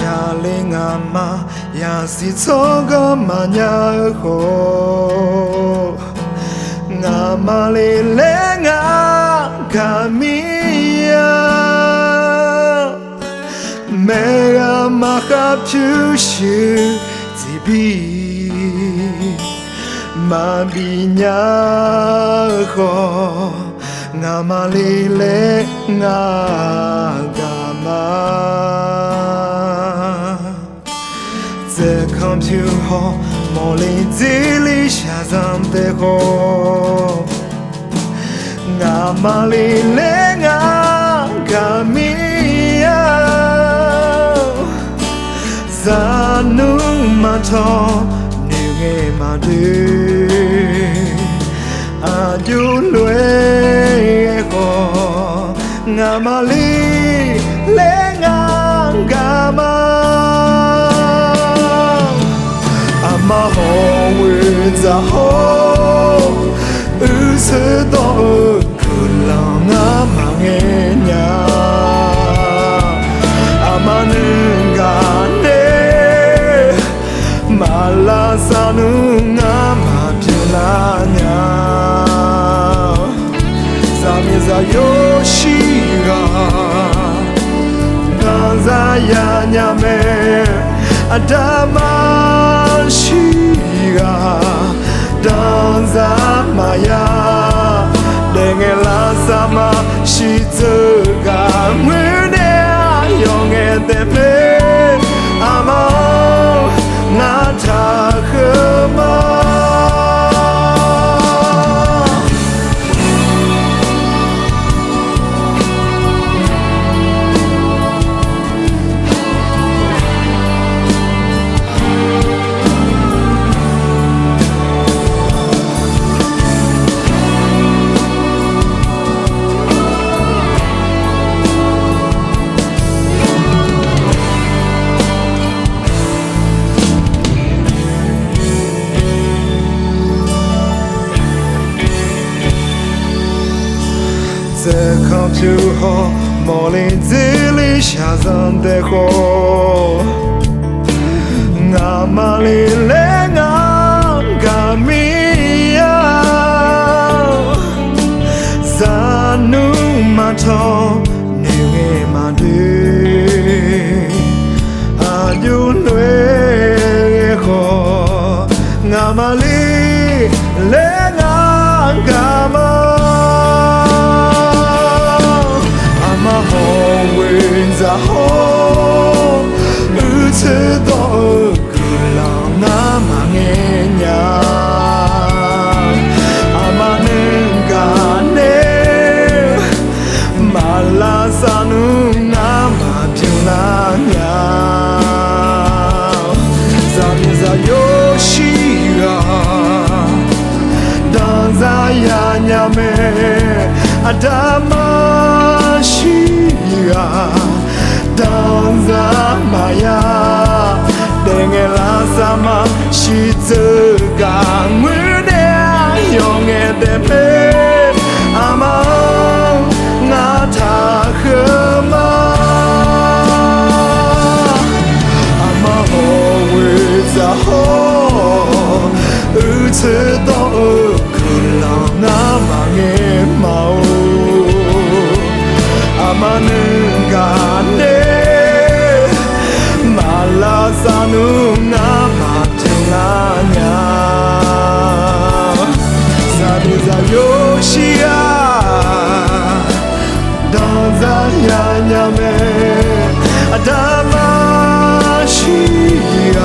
下令阿妈也是错个嘛呀吼，阿妈哩嘞阿卡米呀，每个嘛哈就是自闭，嘛比呀吼。阿妈哩嘞阿嘎嘛，这康就好，莫哩这里下咱的好，阿妈哩嘞阿嘎咪呀，咱努嘛头女个嘛对。阿就累个，阿妈哩嘞阿嘎嘛，阿妈好为咋好，次都可能阿妈个娘，阿妈能干呢，马拉萨努阿妈听啦娘。有西个，当在呀呀me，阿达玛西个，当在玛呀，等个拉萨玛西这个，我俩永远的美，阿妈那他和嘛。这康就好，莫哩这里下咱的好，阿妈哩嘞阿嘎咪呀，咱努嘛头女个嘛对，阿就累好，阿妈哩嘞阿嘎嘛。咋好？次都可能阿妈个娘，阿妈能干呢，马拉萨努阿妈听啦娘，咱们在有西个，当在呀呀me，阿达玛西个。当在玛呀，等个拉萨玛西这个，我俩永远的美，阿妈那他和嘛，阿妈好为咋好，次都可能阿妈个毛，阿妈能干呢。拉萨努阿妈听啦娘，萨比在有西啊，当在呀呀me，阿达玛西啊。